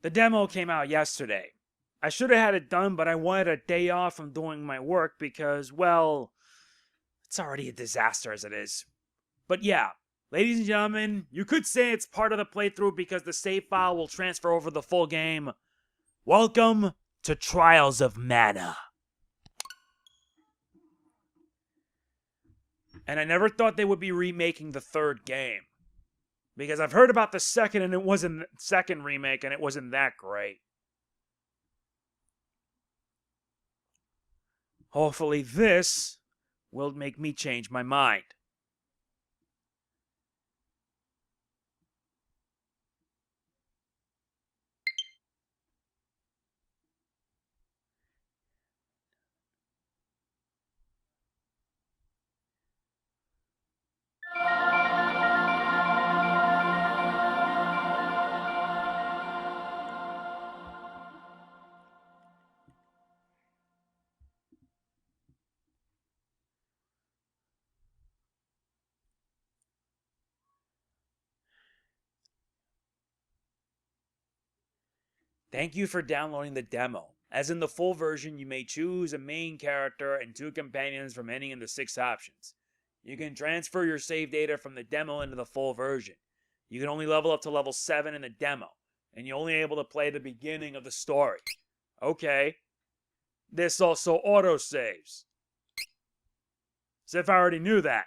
The demo came out yesterday. I should have had it done, but I wanted a day off from doing my work because, well, it's already a disaster as it is. But yeah, ladies and gentlemen, you could say it's part of the playthrough because the save file will transfer over the full game. Welcome to Trials of Mana. And I never thought they would be remaking the third game. Because I've heard about the second and it wasn't second remake and it wasn't that great. Hopefully this will make me change my mind. Thank you for downloading the demo. As in the full version, you may choose a main character and 2 companions from any of the 6 options. You can transfer your save data from the demo into the full version. You can only level up to level 7 in the demo, and you're only able to play the beginning of the story. Okay. This also autosaves. As if I already knew that.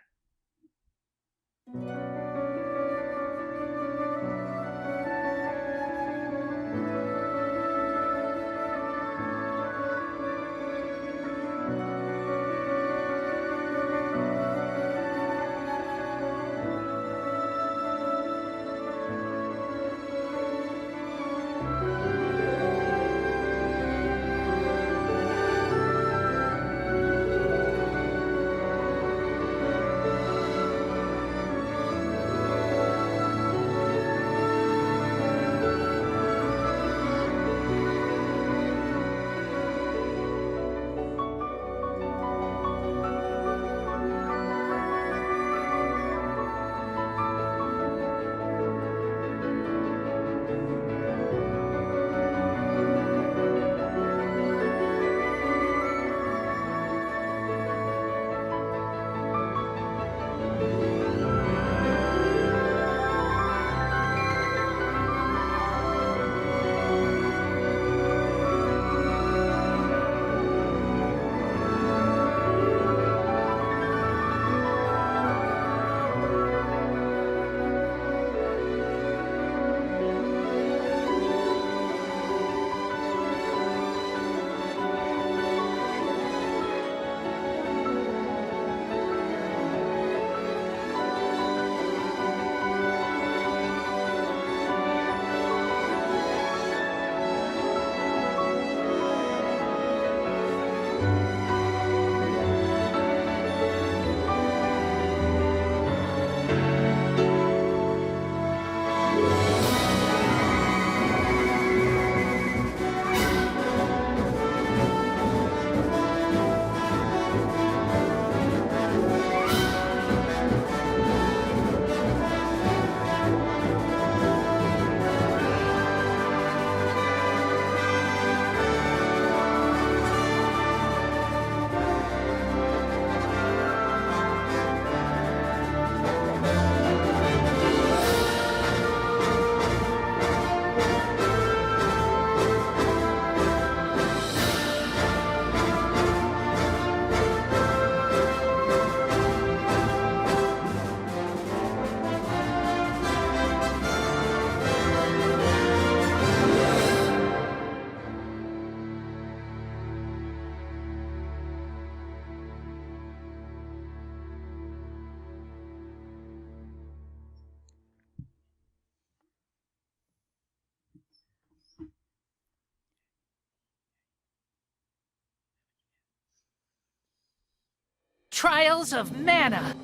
Trials of Mana.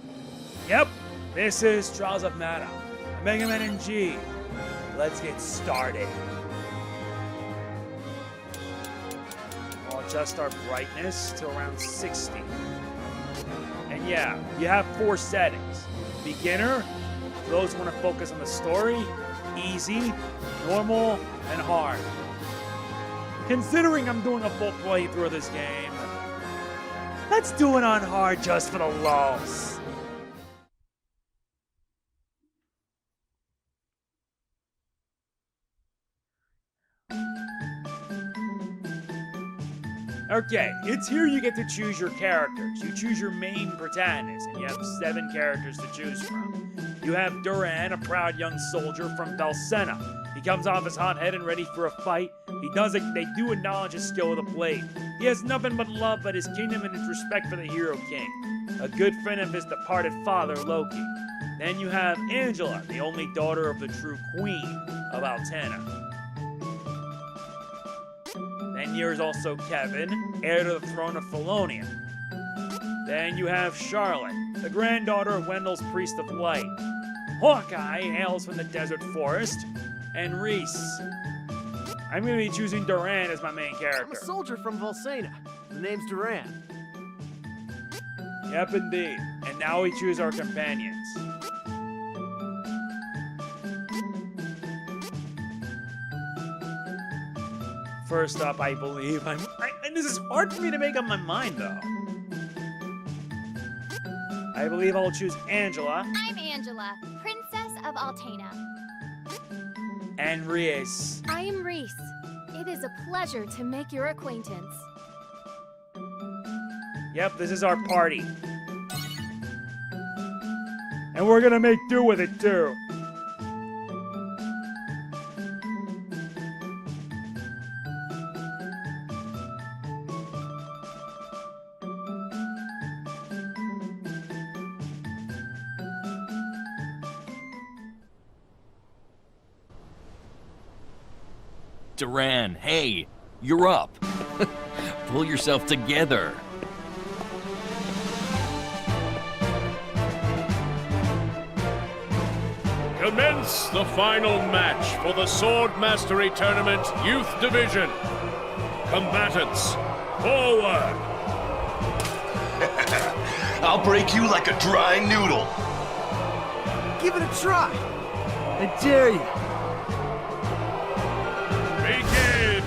Yep, this is Trials of Mana. MegamanNG. Let's get started. I'll adjust our brightness to around 60. And yeah, you have 4 settings. Beginner, for those who want to focus on the story. Easy, normal, and hard. Considering I'm doing a full playthrough of this game, let's do it on hard just for the lulz. Okay, it's here you get to choose your characters. You choose your main protagonist, and you have 7 characters to choose from. You have Duran, a proud young soldier from Valsena. He comes off as hot-headed and ready for a fight. They do acknowledge his skill with a blade. He has nothing but love for his kingdom and his respect for the Hero King, a good friend of his departed father, Loki. Then you have Angela, the only daughter of the true queen of Altena. Then here's also Kevin, heir to the throne of Felonia. Then you have Charlotte, the granddaughter of Wendell's Priest of Light. Hawkeye hails from the desert forest. And Reese. I'm going to be choosing Duran as my main character. I'm a soldier from Valsena. The name's Duran. Yep, indeed. And now we choose our companions. First up, I believe and this is hard for me to make up my mind, though. I believe I'll choose Angela. I'm Angela, Princess of Altena. And Reese. I am Reese. It is a pleasure to make your acquaintance. Yep, this is our party. And we're gonna make do with it, too. Duran, hey, you're up. Pull yourself together. Commence the final match for the Sword Mastery Tournament Youth Division. Combatants, forward! I'll break you like a dry noodle. Give it a try. I dare you. Begin!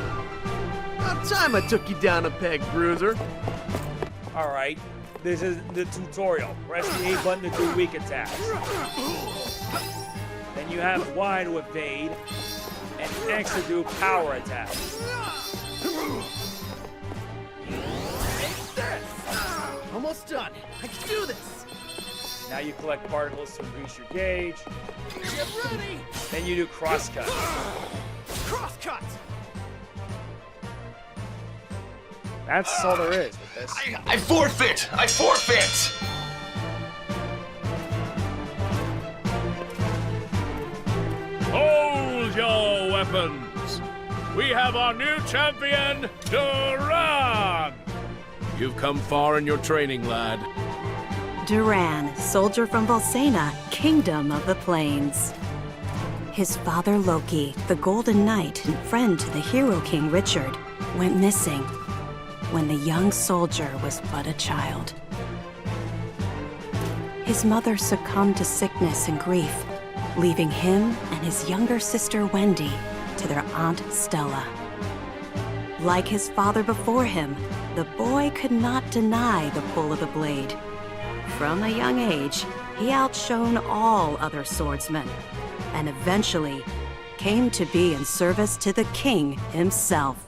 About time I took you down a peg, bruiser. Alright, this is the tutorial. Press the A button to do weak attacks. Then you have Y to evade, and X to do power attacks. Almost done. I can do this. Now you collect particles to increase your gauge. Get ready. Then you do crosscut. Crosscut. That's all there is with this. I forfeit! I forfeit! Hold your weapons! We have our new champion, Duran! You've come far in your training, lad. Duran, soldier from Valsena, Kingdom of the Plains. His father Loki, the Golden Knight and friend to the Hero King Richard, went missing when the young soldier was but a child. His mother succumbed to sickness and grief, leaving him and his younger sister Wendy to their Aunt Stella. Like his father before him, the boy could not deny the pull of the blade. From a young age, he outshone all other swordsmen, and eventually came to be in service to the king himself.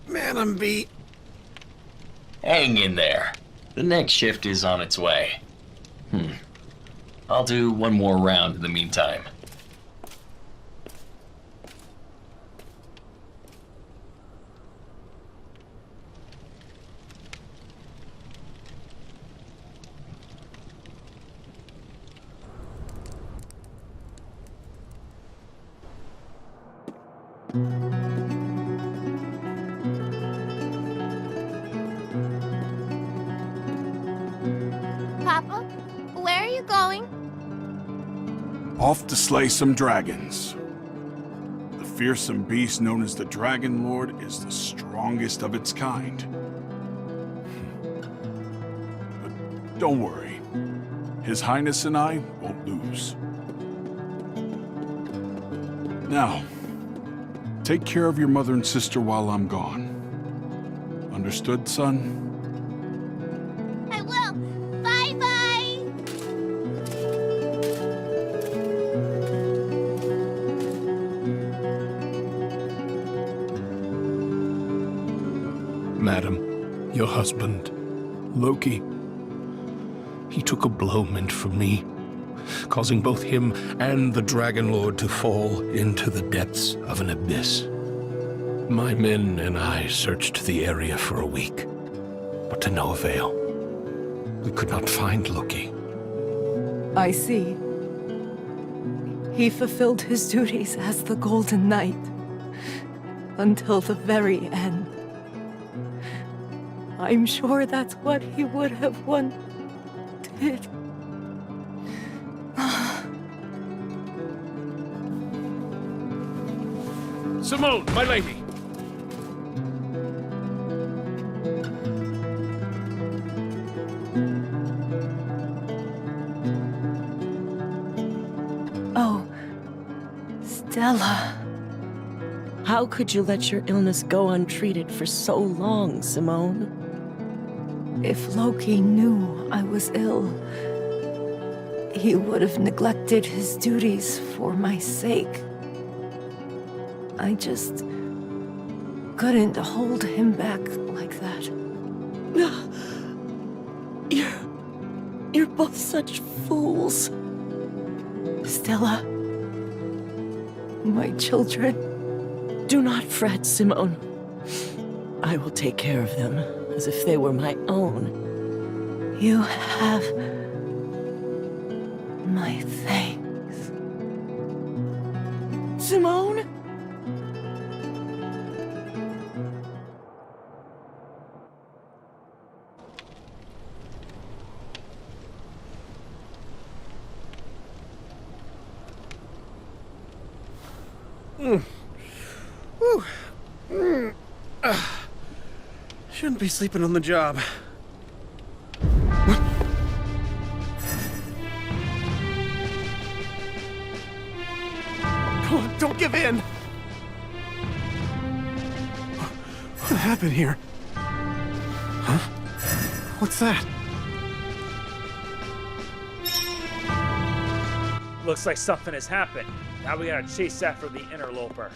Man, I'm beat. Hang in there. The next shift is on its way. I'll do one more round in the meantime. Papa, where are you going? Off to slay some dragons. The fearsome beast known as the Dragon Lord is the strongest of its kind. But don't worry. His Highness and I won't lose. Now, take care of your mother and sister while I'm gone. Understood, son? I will. Bye-bye. Madam, your husband, Loki, he took a blow meant for me, causing both him and the Dragon Lord to fall into the depths of an abyss. My men and I searched the area for a week, but to no avail. We could not find Loki. I see. He fulfilled his duties as the Golden Knight until the very end. I'm sure that's what he would have wanted. Simone, my lady! Oh, Stella. How could you let your illness go untreated for so long, Simone? If Loki knew I was ill, he would have neglected his duties for my sake. I just couldn't hold him back like that. You're both such fools. Stella, my children. Do not fret, Simone. I will take care of them as if they were my own. You have my thanks. Simone? Shouldn't be sleeping on the job. Come on, don't give in! What happened here? Huh? What's that? Looks like something has happened. Now we gotta chase after the interloper.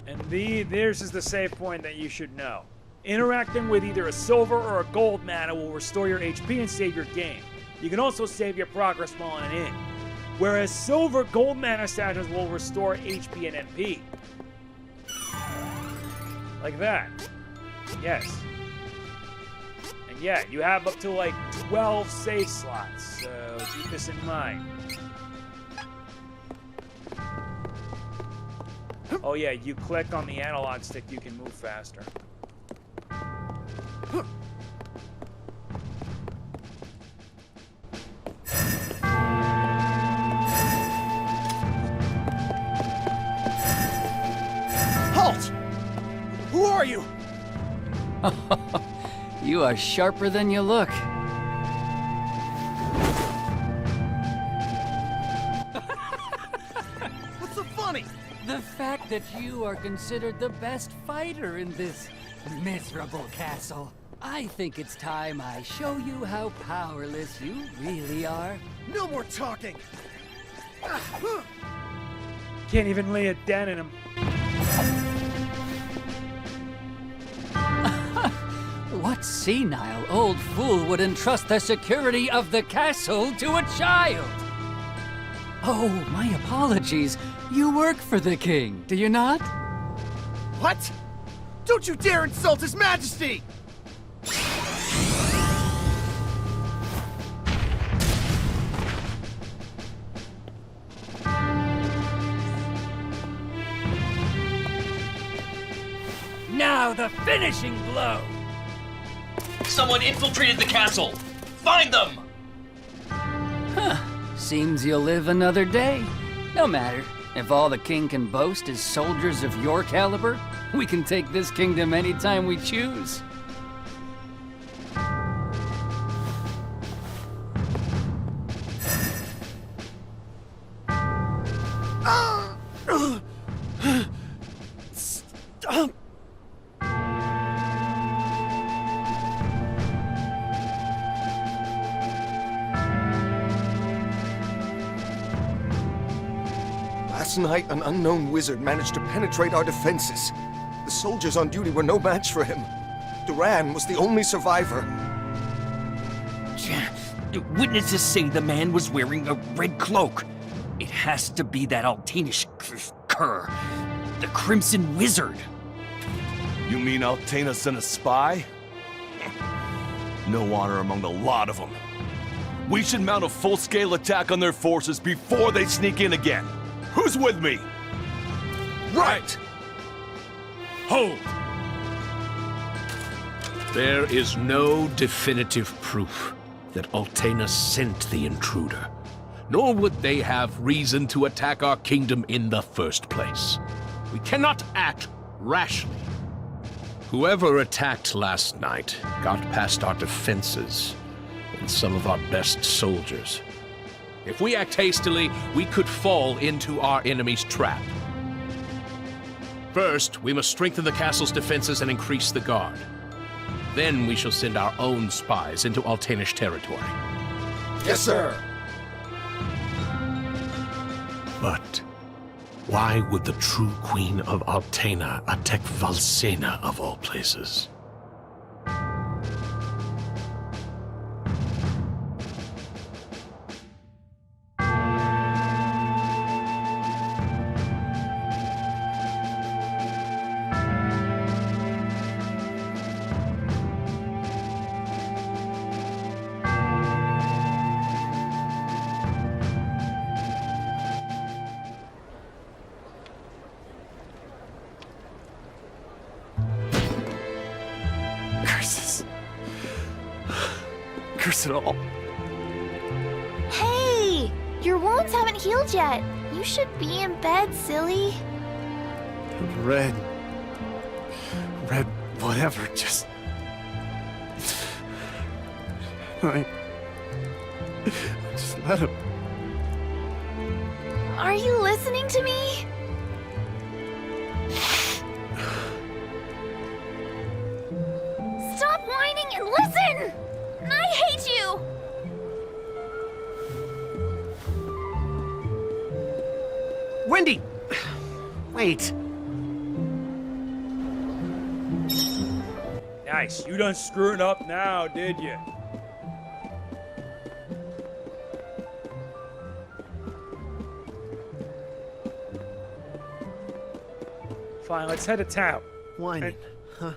And this is the save point that you should know. Interacting with either a silver or a gold mana will restore your HP and save your game. You can also save your progress while in an inn. Whereas silver gold mana stashes will restore HP and MP. Like that. Yes. And yeah, you have up to like 12 save slots, so keep this in mind. Oh yeah, you click on the analog stick, you can move faster. Halt! Who are you? You are sharper than you look. What's so funny? The fact that you are considered the best fighter in this miserable castle. I think it's time I show you how powerless you really are. No more talking! Can't even lay a dent in him. What senile old fool would entrust the security of the castle to a child? Oh, my apologies. You work for the king, do you not? What? Don't you dare insult His Majesty! Now now the finishing blow! Someone infiltrated the castle! Find them! Huh. Seems you'll live another day. No matter. If all the king can boast is soldiers of your caliber, we can take this kingdom anytime we choose. Stop! Last night, an unknown wizard managed to penetrate our defenses. The soldiers on duty were no match for him. Duran was the only survivor. Witnesses say the man was wearing a red cloak. It has to be that Altanish cur, the Crimson Wizard. You mean Altana sent a spy? No honor among the lot of them. We should mount a full-scale attack on their forces before they sneak in again. Who's with me? Right! Hold! There is no definitive proof that Altana sent the intruder, nor would they have reason to attack our kingdom in the first place. We cannot act rashly. Whoever attacked last night got past our defenses and some of our best soldiers. If we act hastily, we could fall into our enemy's trap. First, we must strengthen the castle's defenses and increase the guard. Then we shall send our own spies into Altanish territory. Yes, sir! But why would the true queen of Altana attack Valsena of all places? Curse it all. Hey! Your wounds haven't healed yet. You should be in bed, silly. Red, whatever, just... Just let him... Are you listening to me? Stop whining and listen! I hate you! Wendy! Wait. Nice. You done screwing up now, did you? Fine, let's head to town. Whining, huh?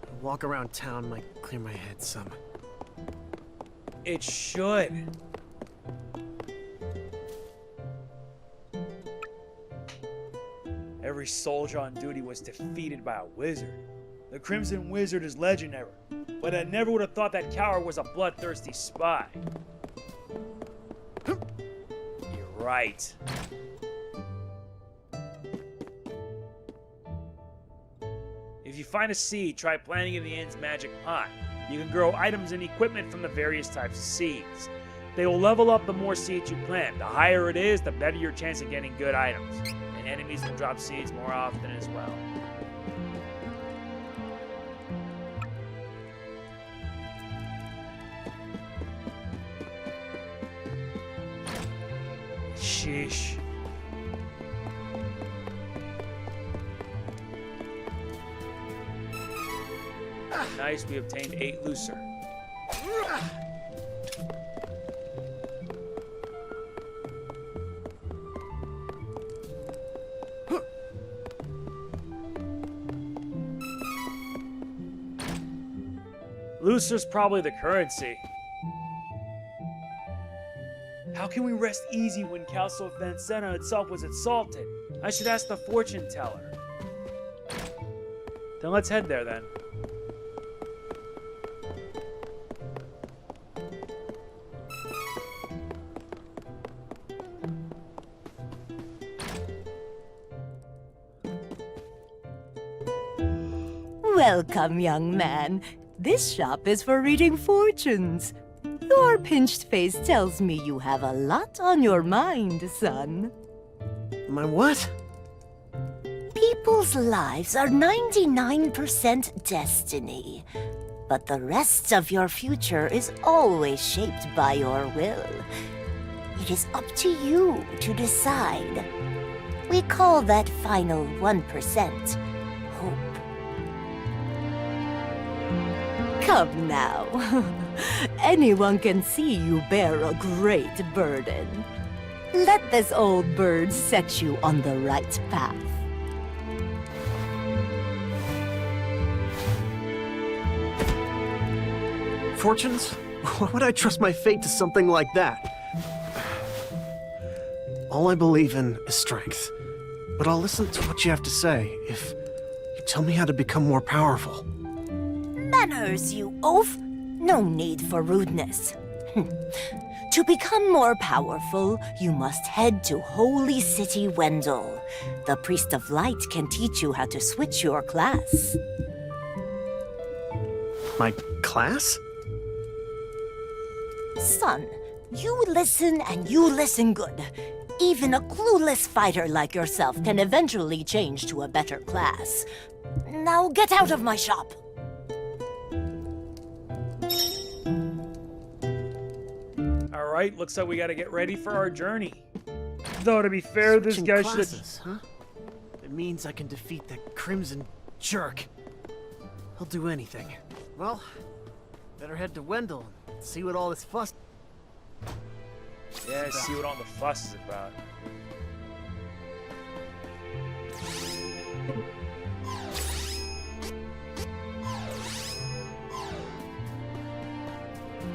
A walk around town might clear my head some. It should. Every soldier on duty was defeated by a wizard. The Crimson Wizard is legendary, but I never would have thought that coward was a bloodthirsty spy. You're right. If you find a seed, try planting it in the end's magic pot. You can grow items and equipment from the various types of seeds. They will level up the more seeds you plant. The higher it is, the better your chance of getting good items. And enemies will drop seeds more often as well. Sheesh. Nice, we obtained 8 looser. Looser's probably the currency. How can we rest easy when Castle Densetsu itself was assaulted? I should ask the fortune teller. Then let's head there then. Welcome, young man. This shop is for reading fortunes. Your pinched face tells me you have a lot on your mind, son. My what? People's lives are 99% destiny, but the rest of your future is always shaped by your will. It is up to you to decide. We call that final 1% hope. Come now. Anyone can see you bear a great burden. Let this old bird set you on the right path. Fortunes? Why would I trust my fate to something like that? All I believe in is strength. But I'll listen to what you have to say if you tell me how to become more powerful. Manners, you oaf! No need for rudeness. To become more powerful, you must head to Holy City Wendell. The Priest of Light can teach you how to switch your class. My class? Son, you listen and you listen good. Even a clueless fighter like yourself can eventually change to a better class. Now get out of my shop! Alright, looks like we gotta get ready for our journey. Though, to be fair, this guy should... Huh? It means I can defeat that crimson jerk. He'll do anything. Well, better head to Wendell and see what all this fuss... Yeah, see what all the fuss is about.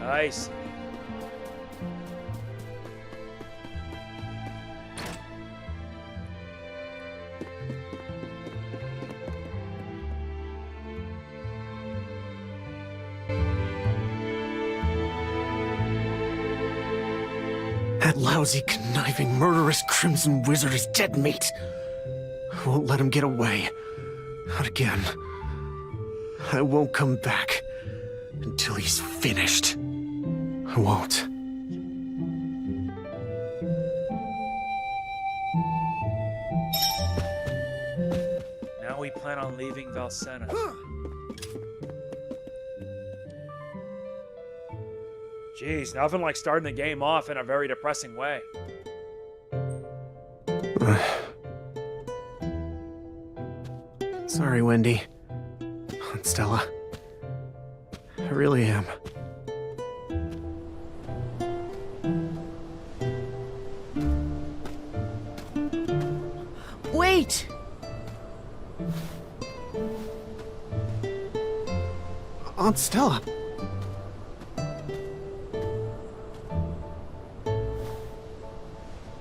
I see. That lousy, conniving, murderous Crimson Wizard is dead meat. I won't let him get away. Not again. I won't come back until he's finished. I won't. Now we plan on leaving Valsena. Jeez, nothing like starting the game off in a very depressing way. Sorry, Wendy. Aunt Stella. I really am. Wait! Aunt Stella.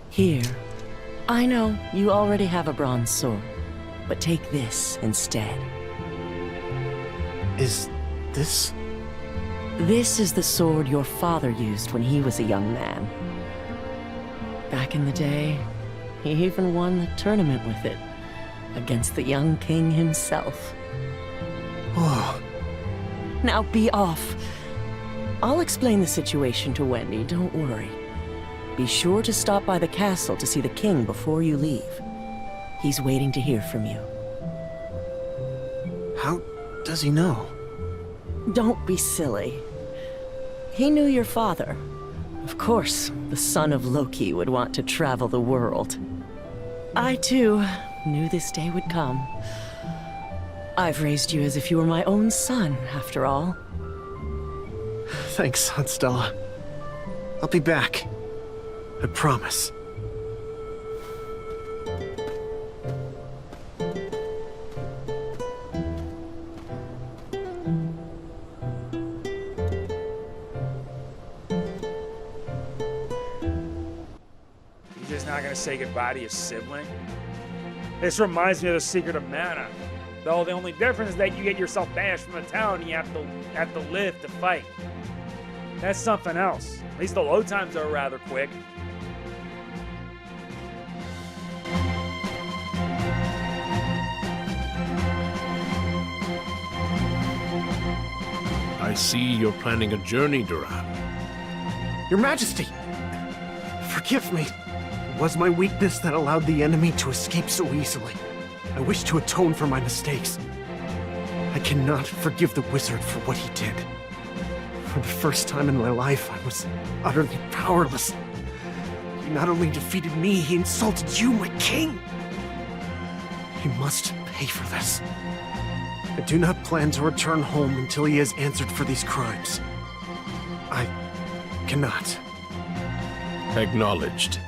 Here. I know you already have a bronze sword, but take this instead. Is this... This is the sword your father used when he was a young man. Back in the day, he even won the tournament with it, against the young king himself. Whoa. Now be off. I'll explain the situation to Wendy, don't worry. Be sure to stop by the castle to see the king before you leave. He's waiting to hear from you. How does he know? Don't be silly. He knew your father. Of course, the son of Loki would want to travel the world. I, too, knew this day would come. I've raised you as if you were my own son, after all. Thanks, Aunt Stella. I'll be back. I promise. He's just not gonna say goodbye to your sibling? This reminds me of the Secret of Mana. Though the only difference is that you get yourself banished from the town and you have to live to fight. That's something else. At least the load times are rather quick. I see you're planning a journey, Duran. Your Majesty! Forgive me. It was my weakness that allowed the enemy to escape so easily. I wish to atone for my mistakes. I cannot forgive the wizard for what he did. For the first time in my life, I was utterly powerless. He not only defeated me, he insulted you, my king! He must pay for this. I do not plan to return home until he has answered for these crimes. I cannot. Acknowledged.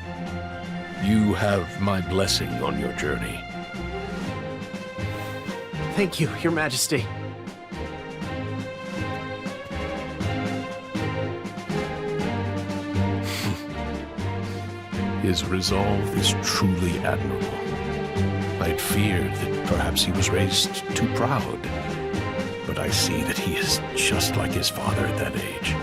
You have my blessing on your journey. Thank you, Your Majesty. His resolve is truly admirable. I'd feared that perhaps he was raised too proud, but I see that he is just like his father at that age.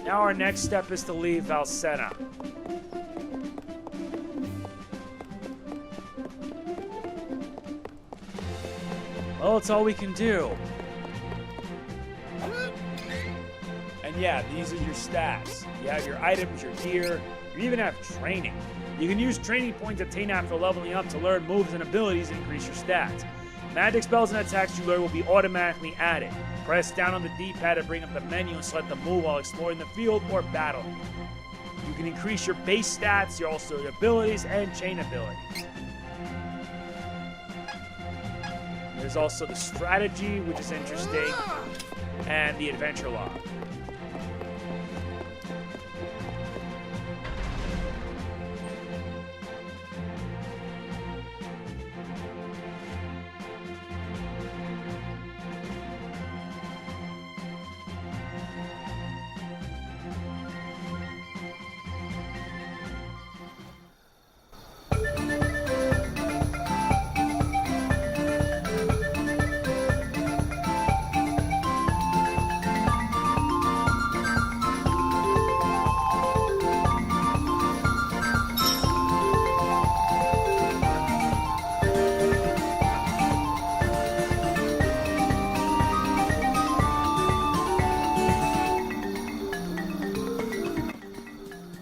Now our next step is to leave Valsena. Well, it's all we can do. And yeah, these are your stats. You have your items, your gear, you even have training. You can use training points obtained after leveling up to learn moves and abilities and increase your stats. Magic spells and attacks you learn will be automatically added. Press down on the D-pad to bring up the menu and select the move while exploring the field or battling. You can increase your base stats, your abilities, and chain abilities. There's also the strategy, which is interesting, and the adventure log.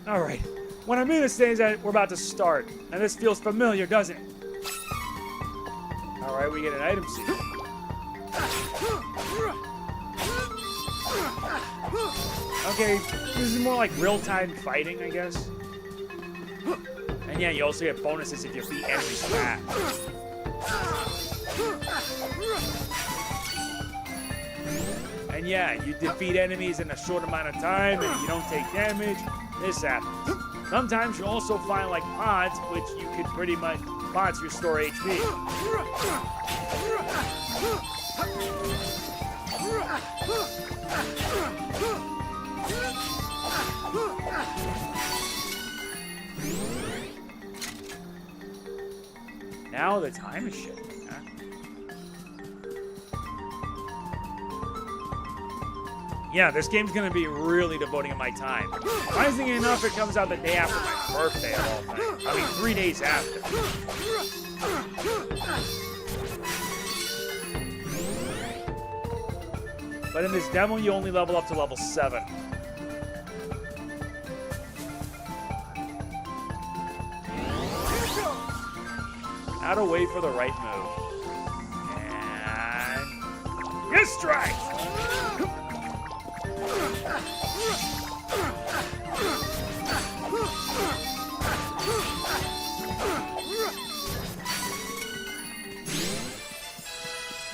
Alright, what I mean to say is that we're about to start, and this feels familiar, doesn't it? Alright, we get an item seed. Okay, this is more like real-time fighting, I guess. And yeah, you also get bonuses if you beat enemies fast. And yeah, you defeat enemies in a short amount of time, and you don't take damage. This happens. Sometimes you also find like pods, which you could pretty much pods restore HP. Now the time is shifting, huh? Yeah, this game's gonna be really devoting my time. Surprisingly enough, it comes out the day after my birthday of all things. I mean, 3 days after. But in this demo, you only level up to level 7. How to wait for the right move. And... Yes, strike!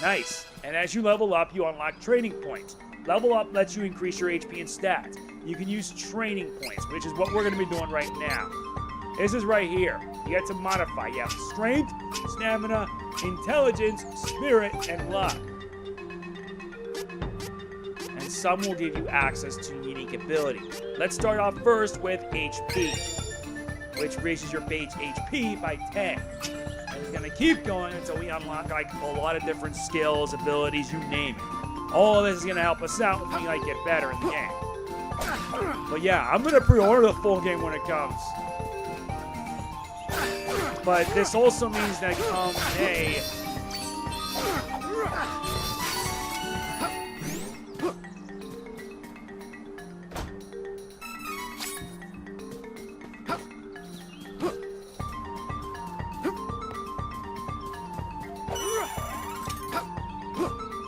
Nice. And as you level up, you unlock training points. Level up lets you increase your HP and stats. You can use training points, which is what we're going to be doing right now. This is right here. You get to modify. You have strength, stamina, intelligence, spirit, and luck. And some will give you access to unique abilities. Let's start off first with HP, which raises your base HP by 10. And it's going to keep going until we unlock like a lot of different skills, abilities, you name it. All of this is going to help us out when we like get better in the game. But yeah, I'm going to pre-order the full game when it comes. But this also means that come May,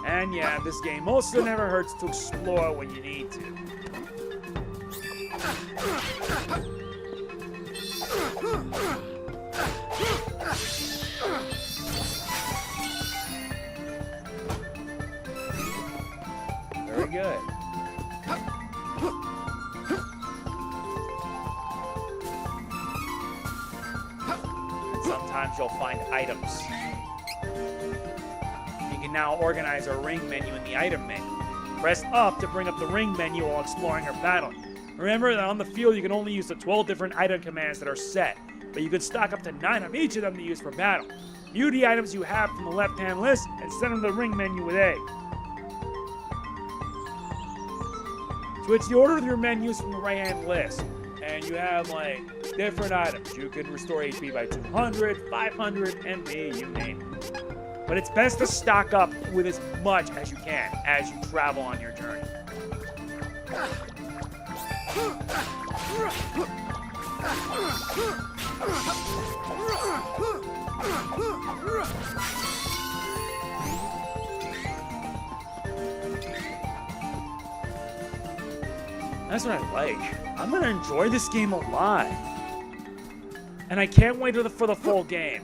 and yeah, this game also never hurts to explore when you need to. Very good. And sometimes you'll find items. You can now organize a ring menu in the item menu. Press up to bring up the ring menu while exploring or battling. Remember that on the field you can only use the 12 different item commands that are set, but you can stock up to 9 of each of them to use for battle. View the items you have from the left-hand list and send them to the ring menu with A. Switch the order of your menus from the right-hand list, and you have like different items. You can restore HP by 200, 500, MP, you name it. But it's best to stock up with as much as you can as you travel on your journey. That's what I like. I'm gonna enjoy this game a lot. And I can't wait for the full game.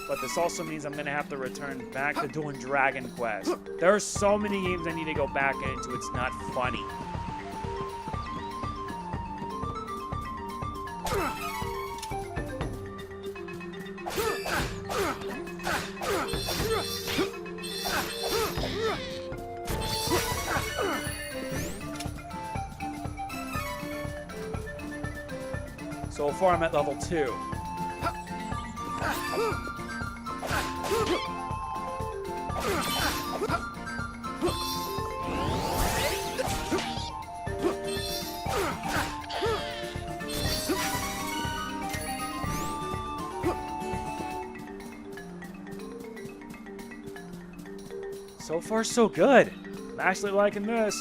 But this also means I'm gonna have to return back to doing Dragon Quest. There are so many games I need to go back into, it's not funny. So far I'm at level 2. So far, so good. I'm actually liking this.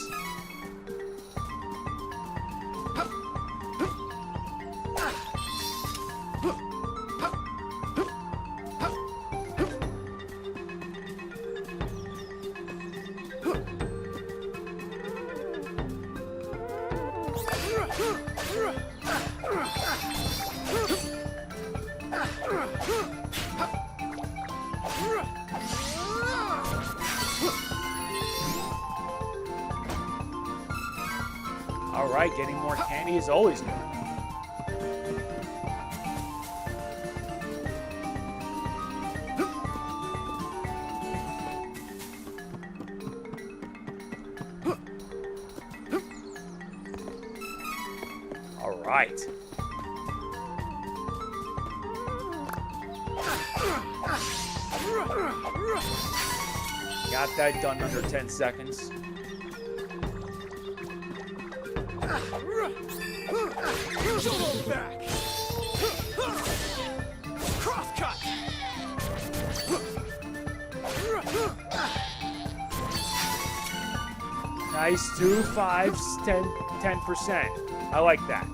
Alright, getting more candy is always good. Alright. Got that done under 10 seconds. Back. Crosscut. Nice, 2 5s, 10%. I like that.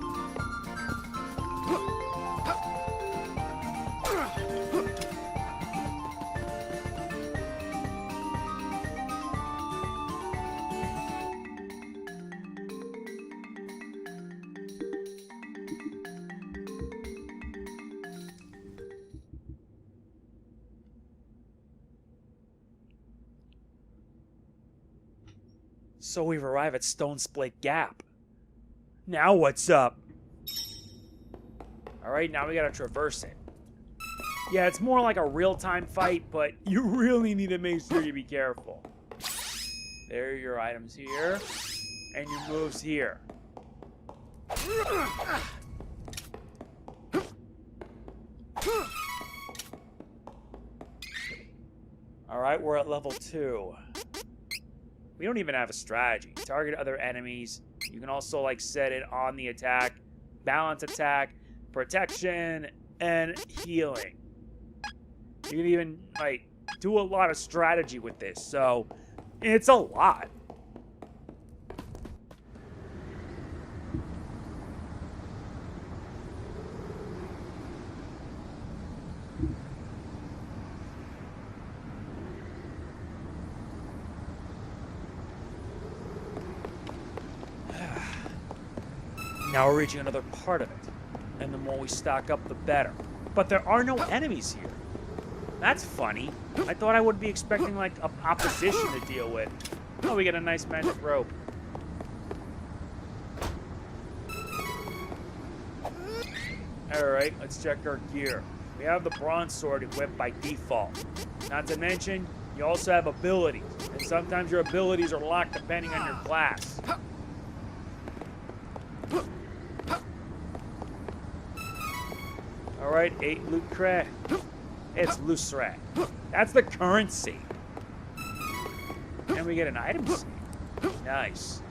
So we've arrived at Stone Split Gap. Now what's up? Alright, now we gotta traverse it. Yeah, it's more like a real-time fight, but you really need to make sure you be careful. There are your items here, and your moves here. Alright, we're at level 2. We don't even have a strategy. Target other enemies. You can also, like, set it on the attack, balance attack, protection, and healing. You can even, like, do a lot of strategy with this, so it's a lot. Now we're reaching another part of it, and the more we stock up, the better. But there are no enemies here. That's funny. I thought I would be expecting, like, opposition to deal with. Oh, we get a nice magic rope. Alright, let's check our gear. We have the bronze sword equipped by default. Not to mention, you also have abilities, and sometimes your abilities are locked depending on your class. Alright, 8 loot crate. It's loose rat. That's the currency. And we get an item seed. Nice.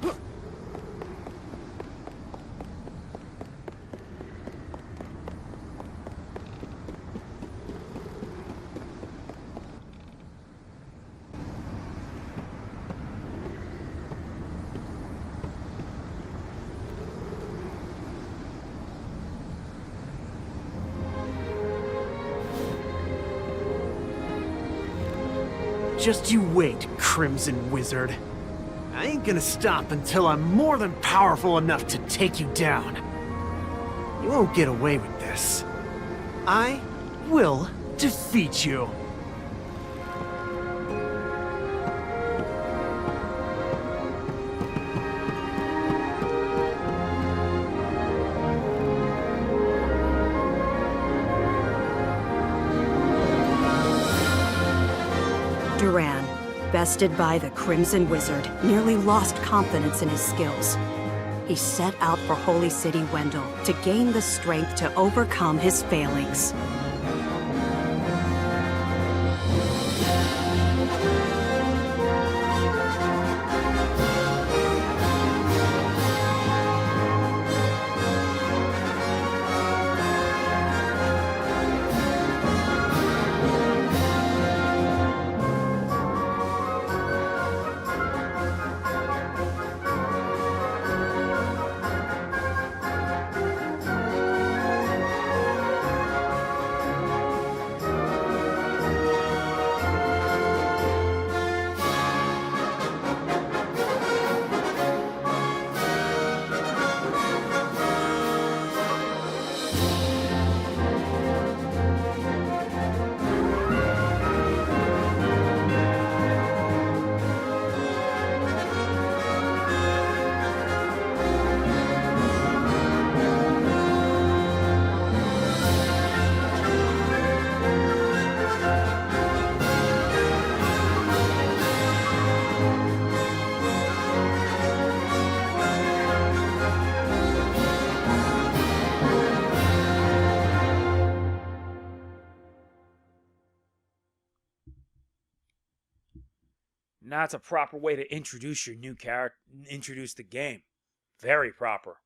Just you wait, Crimson Wizard. I ain't gonna stop until I'm more than powerful enough to take you down. You won't get away with this. I will defeat you. Duran, bested by the Crimson Wizard, nearly lost confidence in his skills. He set out for Holy City Wendell to gain the strength to overcome his failings. That's a proper way to introduce your new character, introduce the game. Very proper.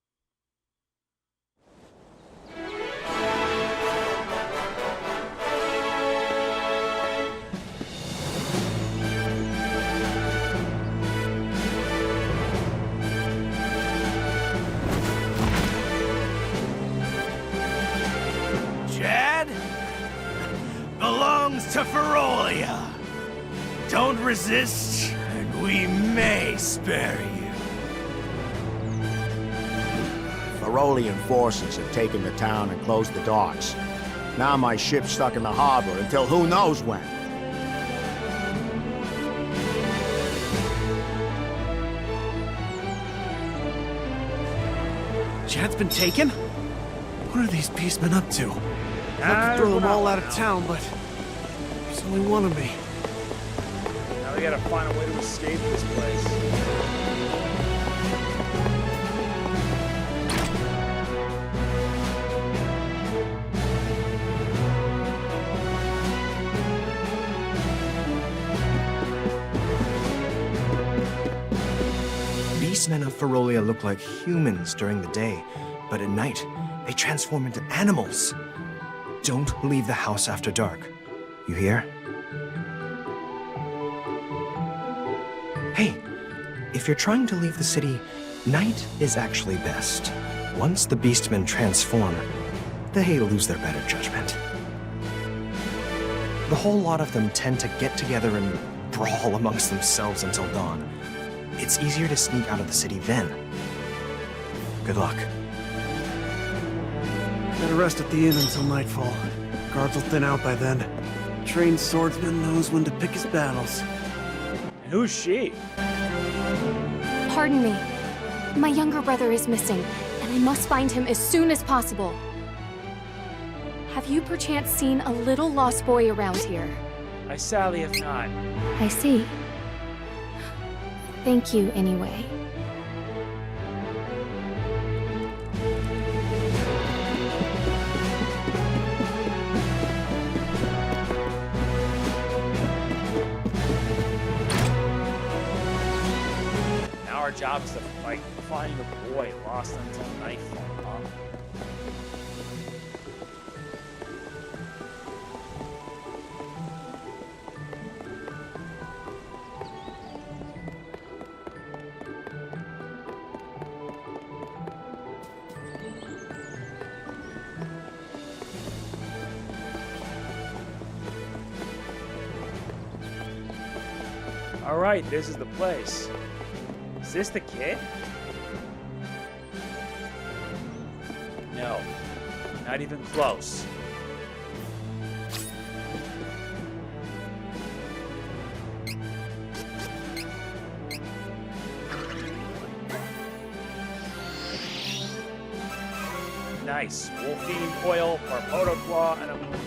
Chad? Belongs to Ferolia. Don't resist, and we may spare you. Ferolian forces have taken the town and closed the docks. Now my ship's stuck in the harbor until who knows when. Chad's been taken? What are these beastmen up to? I could throw them all out of town, but there's only one of me. Now we gotta find a way to escape this place. Beastmen of Ferolia look like humans during the day, but at night, they transform into animals. Don't leave the house after dark. You hear? Hey, if you're trying to leave the city, night is actually best. Once the beastmen transform, they lose their better judgment. The whole lot of them tend to get together and brawl amongst themselves until dawn. It's easier to sneak out of the city then. Good luck. Better rest at the inn until nightfall. Guards will thin out by then. Trained swordsman knows when to pick his battles. And who's she? Pardon me. My younger brother is missing, and I must find him as soon as possible. Have you perchance seen a little lost boy around here? I sadly have not. I see. Thank you, anyway. Now our job is to find the boy lost until nightfall. Huh? Alright, this is the place. Is this the kid? No. Not even close. Nice. Wolfine coil, Parpoto claw, and a moon coin.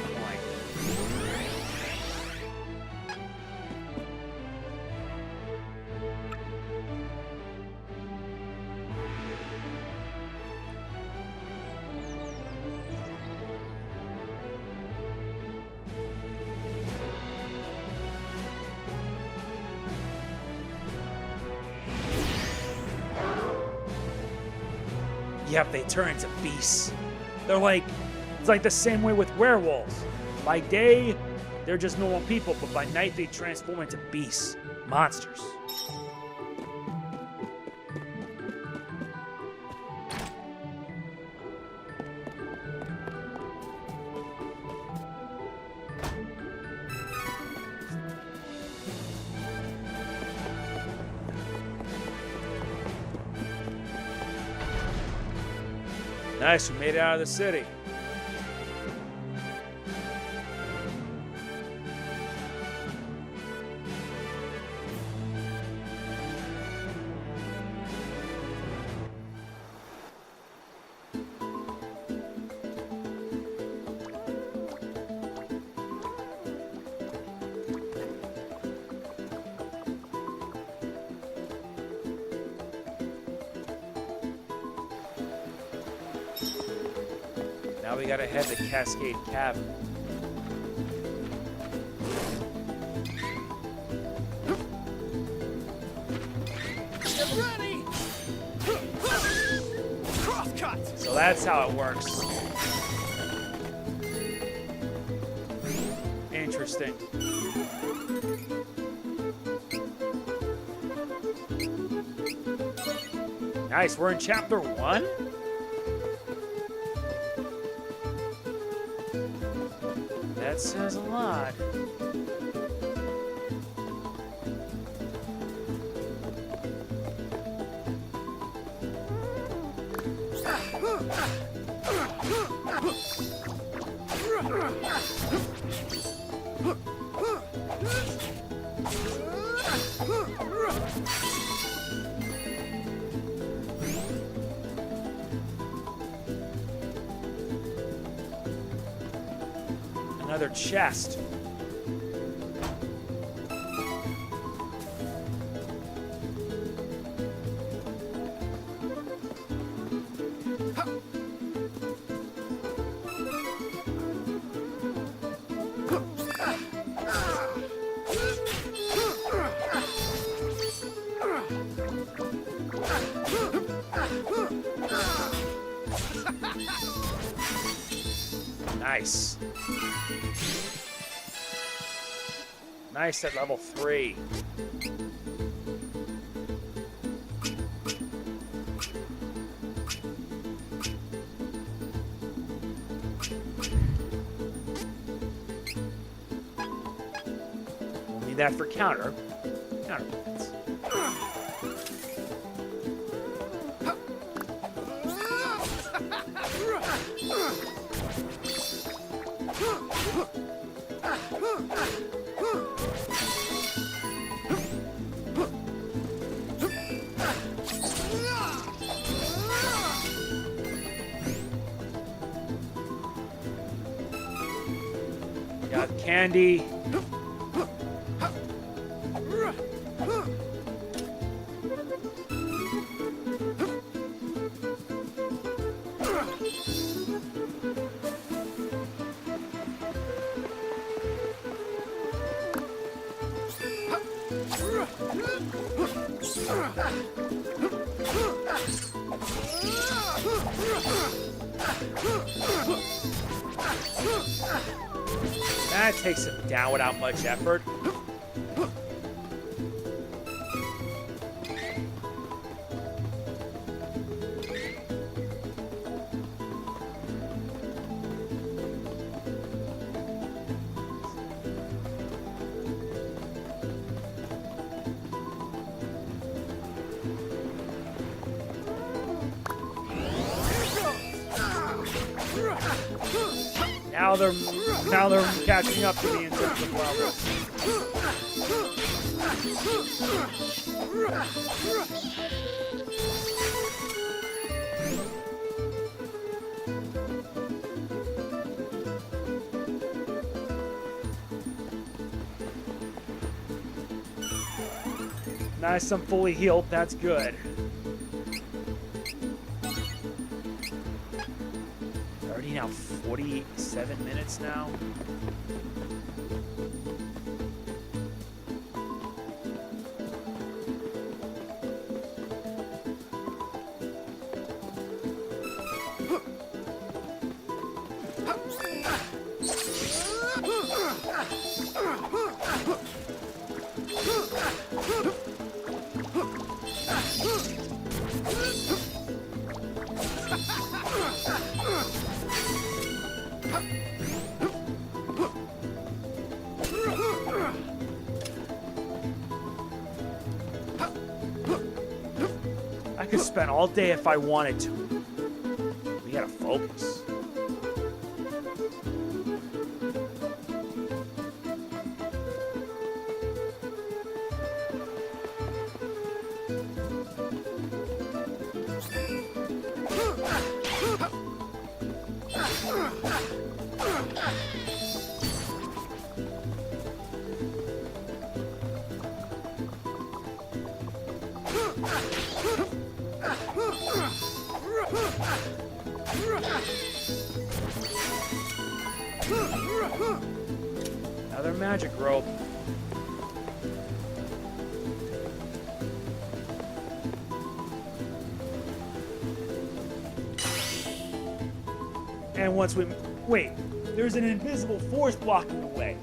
Yep, they turn into beasts. It's like the same way with werewolves. By day, they're just normal people, but by night they transform into beasts, monsters. Nice, we made it out of the city. Now we gotta head to Cascade Cavern. Get ready! Crosscut! So that's how it works. Interesting. Nice, we're in chapter 1? That says a lot. Another chest. Nice. Nice at level 3. We'll need that for counter points. Got candy. That takes him down without much effort. Now they're catching up to me in terms of level. Nice, I'm fully healed. That's good. Already now 47 minutes now. I could spend all day if I wanted to. We gotta focus. Another magic rope. And once we... Wait, there's an invisible force blocking the way.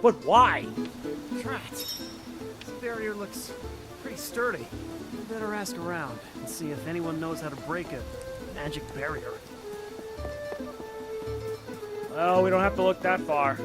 But why? Drat. This barrier looks pretty sturdy. We better ask around and see if anyone knows how to break a magic barrier. Well, we don't have to look that far.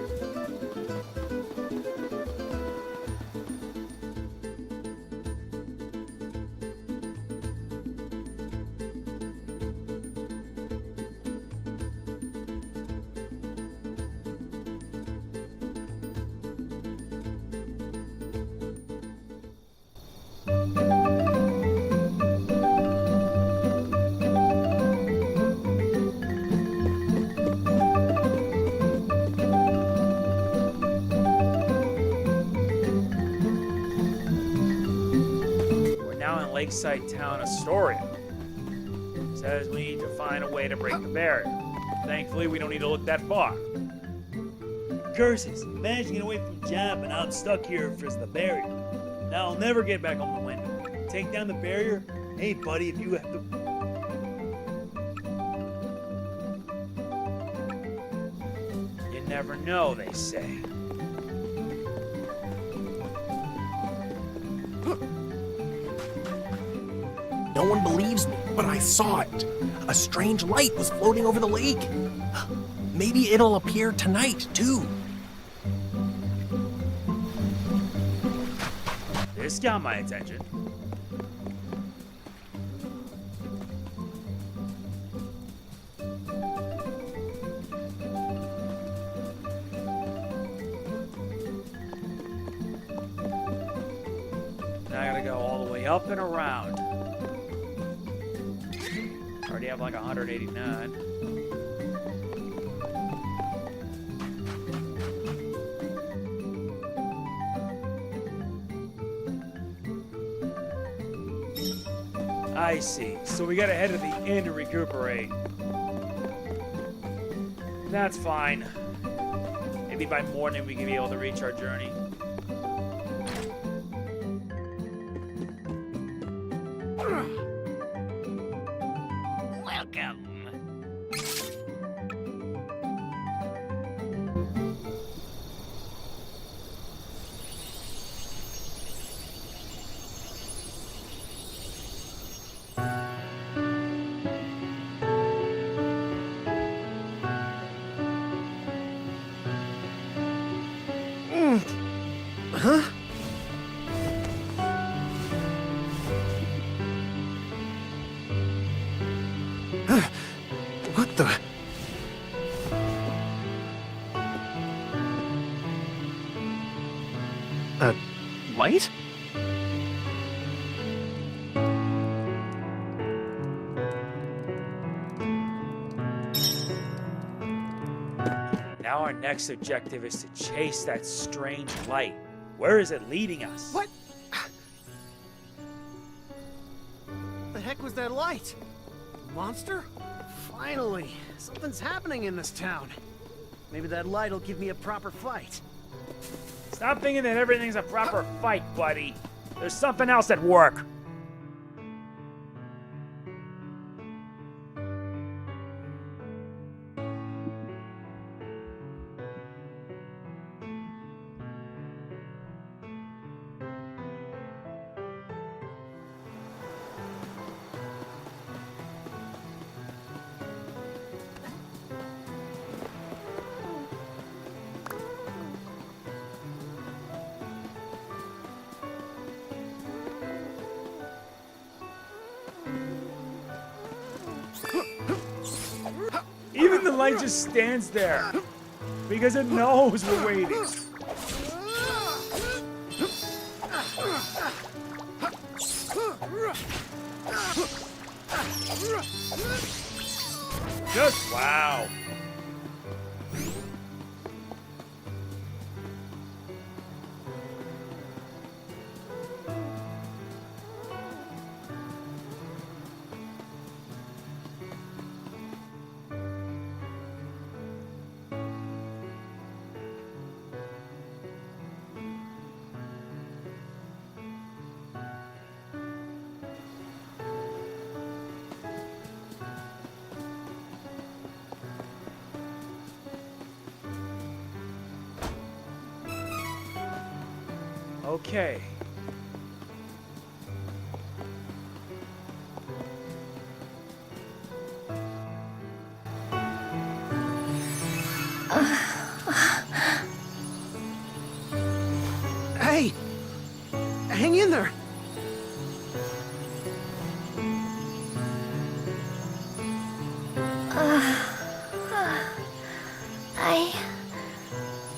lakeside town Astoria. Says we need to find a way to break the barrier. Thankfully, we don't need to look that far. Curses! Managed to get away from Jap, and I'm stuck here for the barrier. Now I'll never get back on the window. Take down the barrier? Hey, buddy, if you have to... You never know, they say. No one believes me, but I saw it. A strange light was floating over the lake. Maybe it'll appear tonight, too. This got my attention. Now I gotta go all the way up and around. Already have like 189. I see. So we gotta head to the inn to recuperate. That's fine. Maybe by morning we can be able to reach our journey. Welcome. Huh? What the? Light? Now our next objective is to chase that strange light. Where is it leading us? What? The heck was that light? Monster? Finally, something's happening in this town. Maybe that light will give me a proper fight. Stop thinking that everything's a proper fight, buddy. There's something else at work. Even the light just stands there because it knows we're waiting. Just wow. Okay. Hey! Hang in there!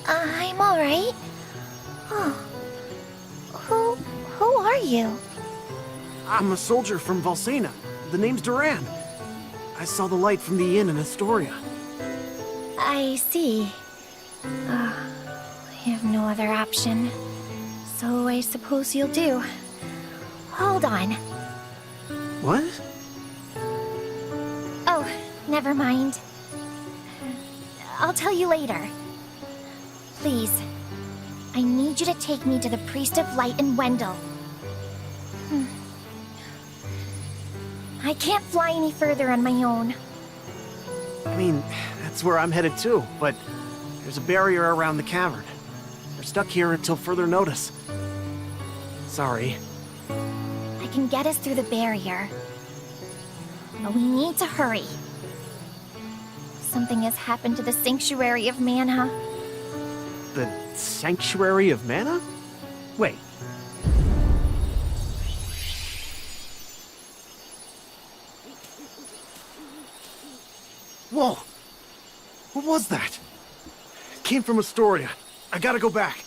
I'm alright. Oh. Who are you? I'm a soldier from Valsena. The name's Duran. I saw the light from the inn in Astoria. I see. I have no other option. So I suppose you'll do. Hold on. What? Oh, never mind. I'll tell you later. Please, I need you to take me to the Priest of Light in Wendell. I can't fly any further on my own. I mean, that's where I'm headed too, but there's a barrier around the cavern. We're stuck here until further notice. Sorry. I can get us through the barrier. But we need to hurry. Something has happened to the Sanctuary of Mana. The Sanctuary of Mana? Wait. Whoa! What was that? It came from Astoria. I gotta go back.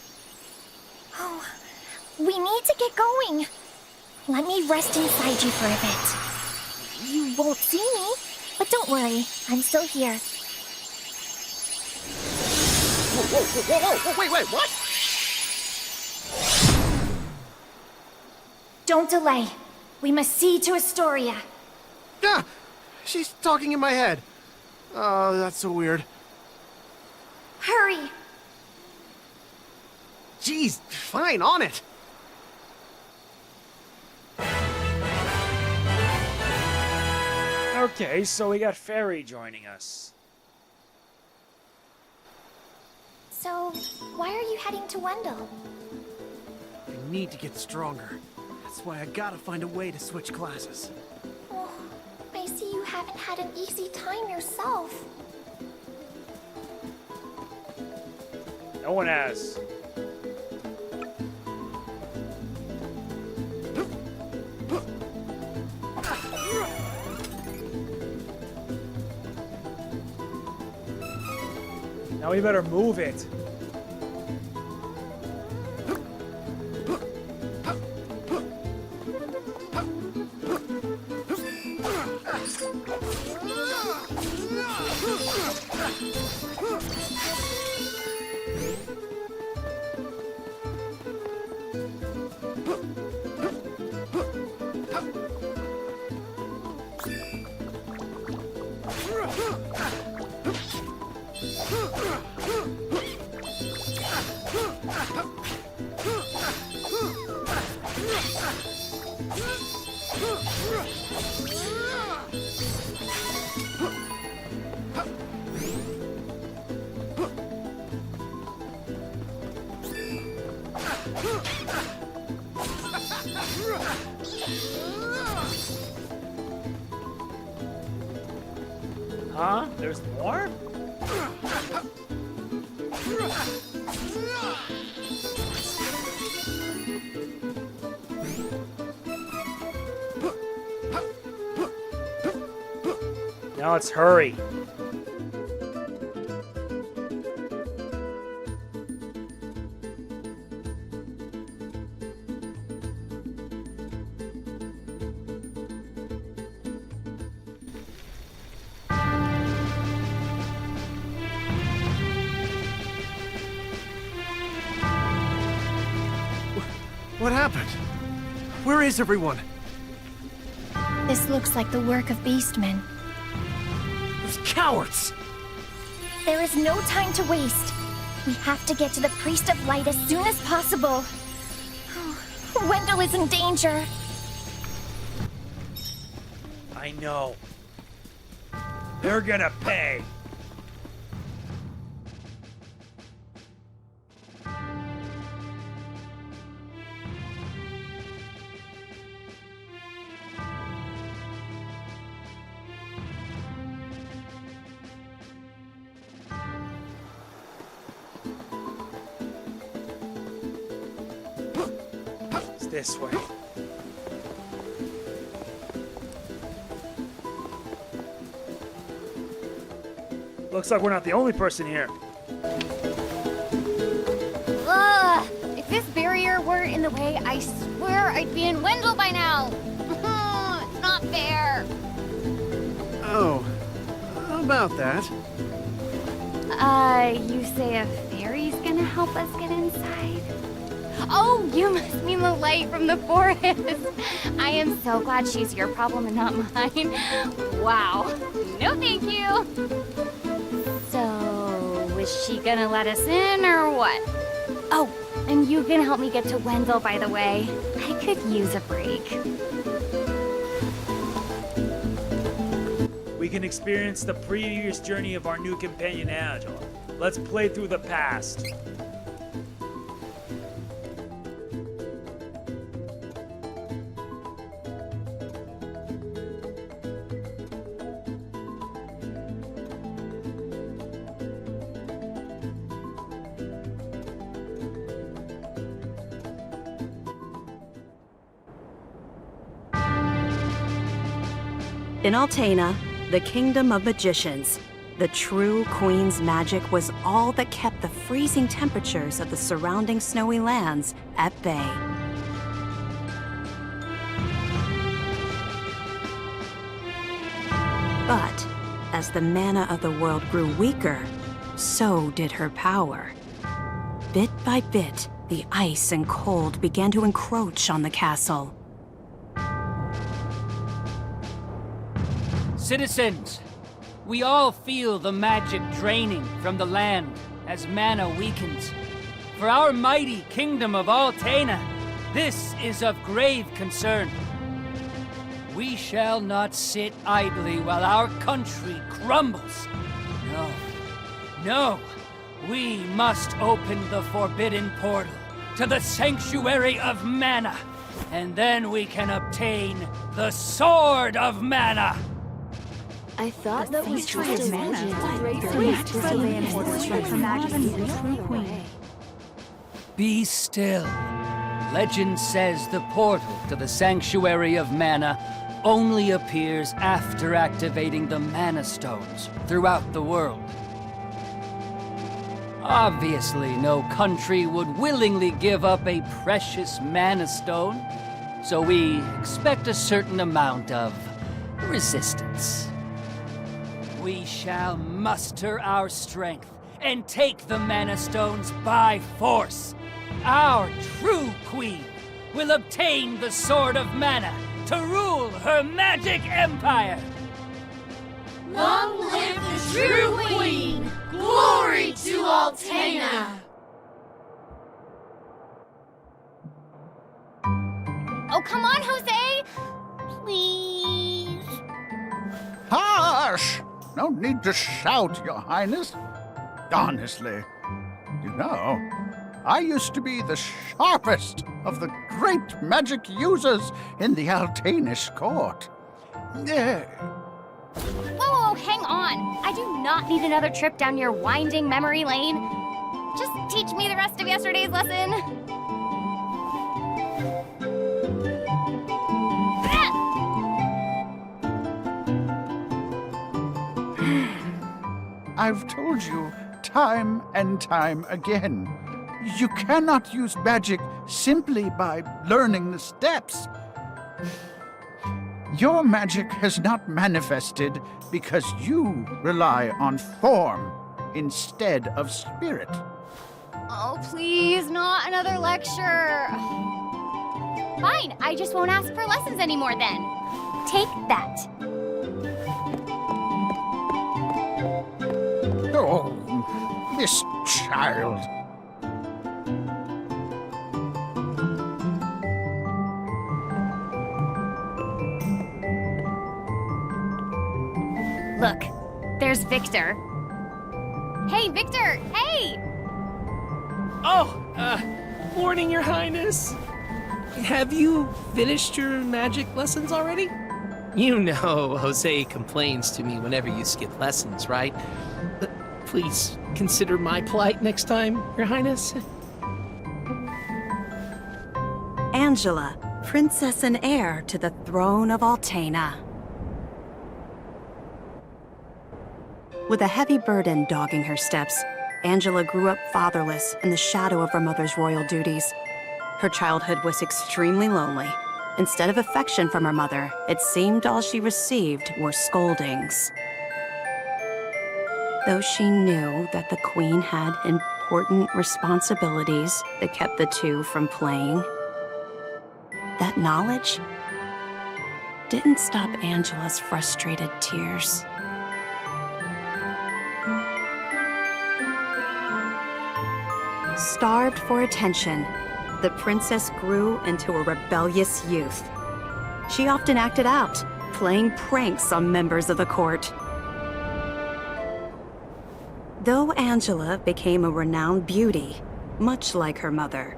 Oh, we need to get going. Let me rest inside you for a bit. You won't see me, but don't worry, I'm still here. Whoa, wait, what? Don't delay. We must see to Astoria. Ah! She's talking in my head. Oh, that's so weird. Hurry! Jeez, fine, on it. Okay, so we got Fairy joining us. So, why are you heading to Wendell? I need to get stronger. That's why I gotta find a way to switch classes. Oh, I see you haven't had an easy time yourself. No one has. Now we better move it. Huh? There's more? Now let's hurry. What happened? Where is everyone? This looks like the work of beastmen. Those cowards! There is no time to waste. We have to get to the Priest of Light as soon as possible. Wendell is in danger. I know. They're gonna pay. It's this way. Looks like we're not the only person here. Ugh! If this barrier weren't in the way, I swear I'd be in Wendell by now! It's not fair! Oh, how about that? You say a fairy's gonna help us get inside? Oh, you must mean the light from the forest. I am so glad she's your problem and not mine. Wow. No thank you. So, is she gonna let us in or what? Oh, and you can help me get to Wendell, by the way. I could use a break. We can experience the previous journey of our new companion Angela. Let's play through the past. In Altena, the kingdom of magicians, the true queen's magic was all that kept the freezing temperatures of the surrounding snowy lands at bay. But as the mana of the world grew weaker, so did her power. Bit by bit, the ice and cold began to encroach on the castle. Citizens, we all feel the magic draining from the land as mana weakens. For our mighty kingdom of Altena, this is of grave concern. We shall not sit idly while our country crumbles. No, no, we must open the forbidden portal to the Sanctuary of Mana, and then we can obtain the Sword of Mana. I thought that was Sanctuary just of a Mana. Be still. Legend says the portal to the Sanctuary of Mana only appears after activating the Mana Stones throughout the world. Obviously, no country would willingly give up a precious Mana Stone, so we expect a certain amount of resistance. We shall muster our strength and take the Mana Stones by force. Our true queen will obtain the Sword of Mana to rule her magic empire. Long live the true queen! Glory to Altena! Oh, come on, Jose! Please. Hush! No need to shout, Your Highness. Honestly, you know, I used to be the sharpest of the great magic users in the Altanish court. Whoa, hang on. I do not need another trip down your winding memory lane. Just teach me the rest of yesterday's lesson. I've told you time and time again, you cannot use magic simply by learning the steps. Your magic has not manifested because you rely on form instead of spirit. Oh, please, not another lecture. Fine, I just won't ask for lessons anymore then. Take that. Oh, this child. Look, there's Victor. Hey, Victor! Hey! Morning, Your Highness. Have you finished your magic lessons already? You know Jose complains to me whenever you skip lessons, right? Please consider my plight next time, Your Highness. Angela, princess and heir to the throne of Altena. With a heavy burden dogging her steps, Angela grew up fatherless in the shadow of her mother's royal duties. Her childhood was extremely lonely. Instead of affection from her mother, it seemed all she received were scoldings. Though she knew that the queen had important responsibilities that kept the two from playing. That knowledge didn't stop Angela's frustrated tears. Starved for attention, the princess grew into a rebellious youth. She often acted out, playing pranks on members of the court. Though Angela became a renowned beauty, much like her mother,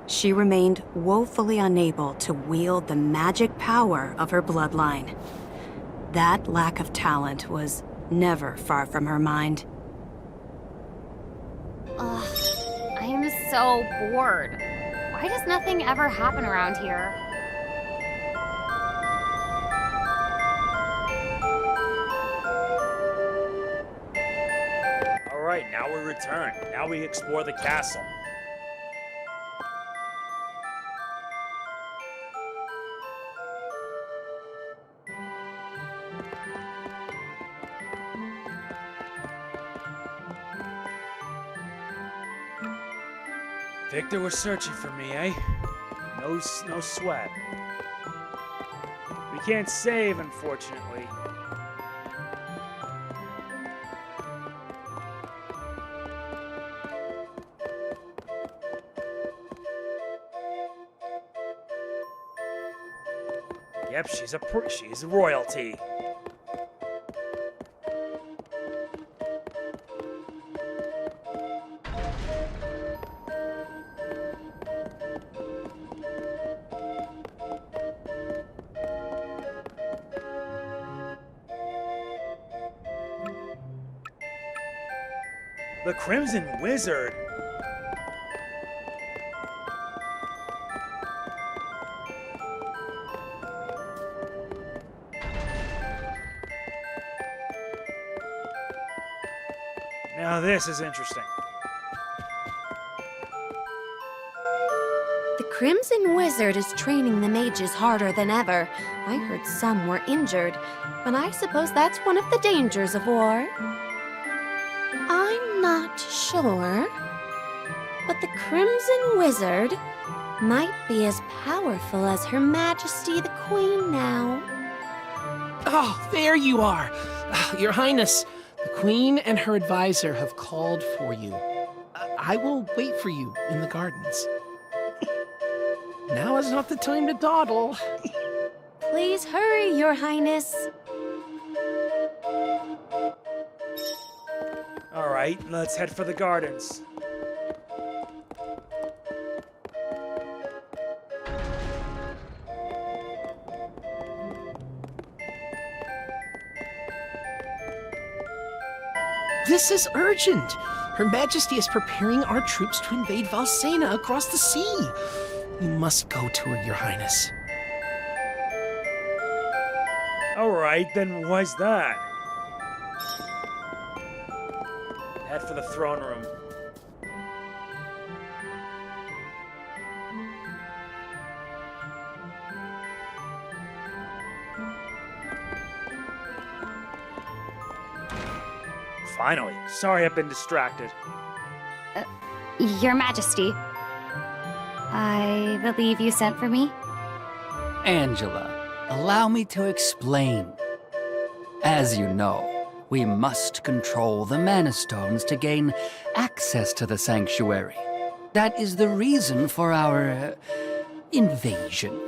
she remained woefully unable to wield the magic power of her bloodline. That lack of talent was never far from her mind. Ugh, I am so bored. Why does nothing ever happen around here? Alright, now we return. Now we explore the castle. Victor was searching for me, eh? No sweat. We can't save, unfortunately. Yep, she's a royalty. The Crimson Wizard. Now this is interesting. The Crimson Wizard is training the mages harder than ever. I heard some were injured, but I suppose that's one of the dangers of war. I'm not sure, but the Crimson Wizard might be as powerful as Her Majesty the Queen now. Oh, there you are! Your Highness, the Queen and her advisor have called for you. I will wait for you in the gardens. Now is not the time to dawdle. Please hurry, Your Highness. Alright, let's head for the gardens. This is urgent! Her Majesty is preparing our troops to invade Valsena across the sea. You must go to her, Your Highness. Alright, then why's that? Head for the throne room. Finally. Sorry I've been distracted. Your Majesty, I believe you sent for me? Angela, allow me to explain. As you know, we must control the Mana Stones to gain access to the sanctuary. That is the reason for our invasion.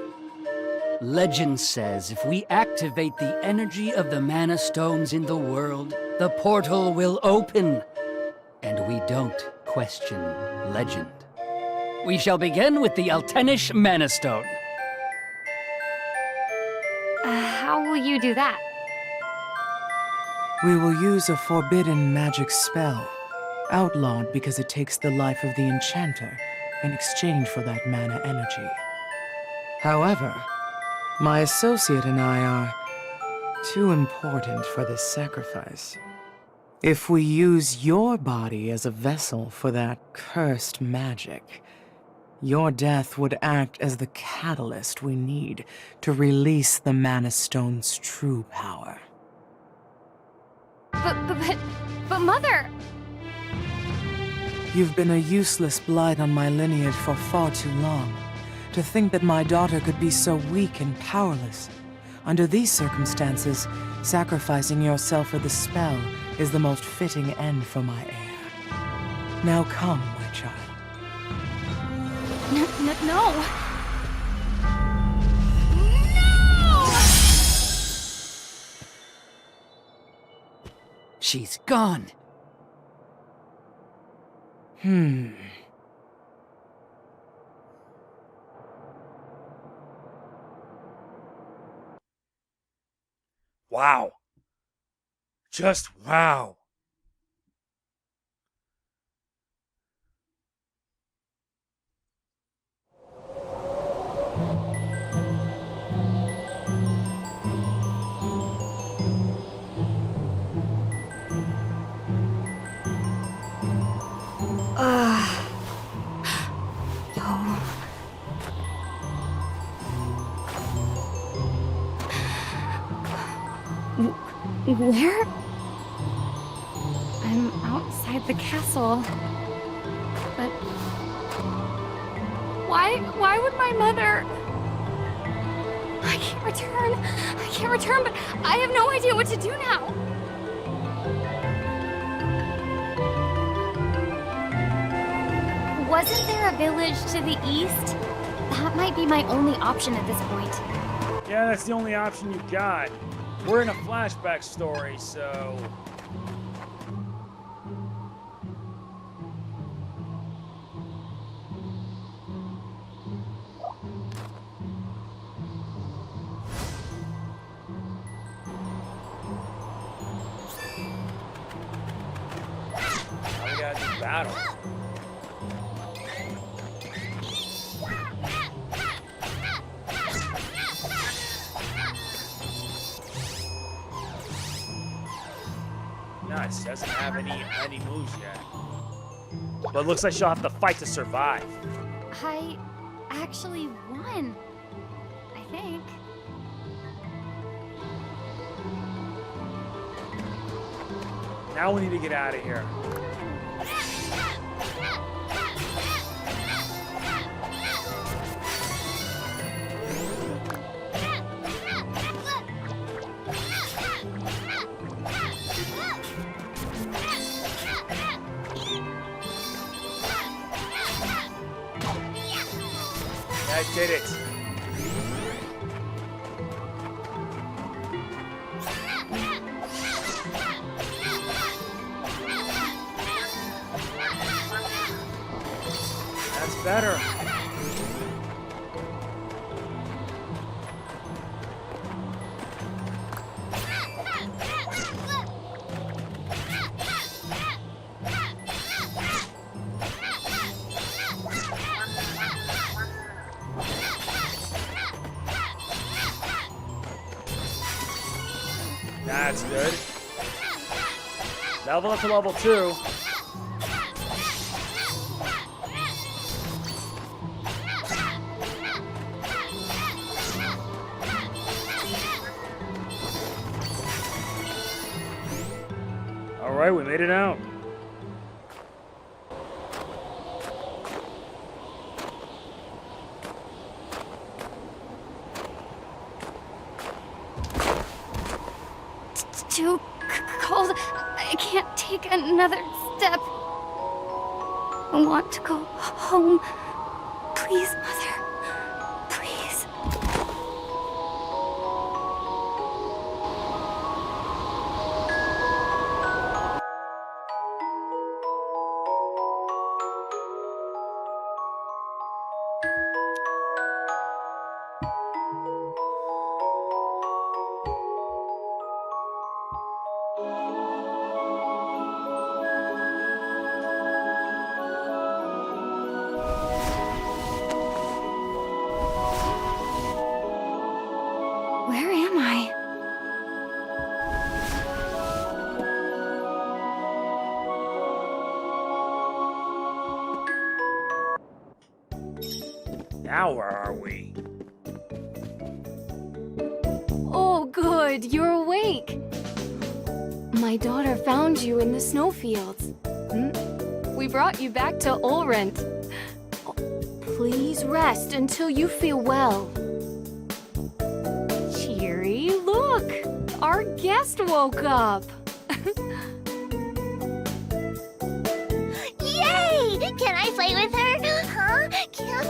Legend says if we activate the energy of the Mana Stones in the world, the portal will open. And we don't question legend. We shall begin with the Altenish Mana Stone. How will you do that? We will use a forbidden magic spell, outlawed because it takes the life of the enchanter in exchange for that mana energy. However, my associate and I are too important for this sacrifice. If we use your body as a vessel for that cursed magic, your death would act as the catalyst we need to release the Mana Stone's true power. But Mother! You've been a useless blight on my lineage for far too long. To think that my daughter could be so weak and powerless. Under these circumstances, sacrificing yourself for the spell is the most fitting end for my heir. Now come, my child. No! She's gone. Wow. Just wow. Where? I'm outside the castle. But why would my mother? I can't return, but I have no idea what to do now. Wasn't there a village to the east? That might be my only option at this point. Yeah, that's the only option you got. We're in a flashback story, so... Now we gotta do battle. Nice, doesn't have any moves yet. But it looks like she'll have to fight to survive. I actually won. I think. Now we need to get out of here. I did it. That's better. That's good. Level up to level 2. All right, we made it out. Too cold. I can't take another step. I want to go home. Please, Mother. Please. Where am I? Now where are we? Oh, good. You're awake. My daughter found you in the snowfields. We brought you back to Ulrent. Please rest until you feel well. Cheery, look! Our guest woke up! Yay! Can I play with her? Huh? Can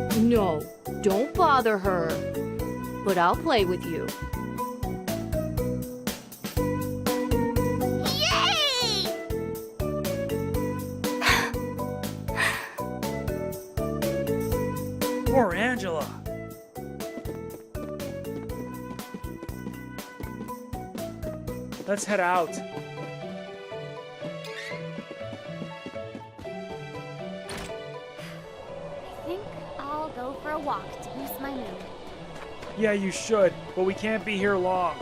I? No, don't bother her. But I'll play with you. Poor Angela. Let's head out. I think I'll go for a walk to boost my mood. Yeah, you should, but we can't be here long.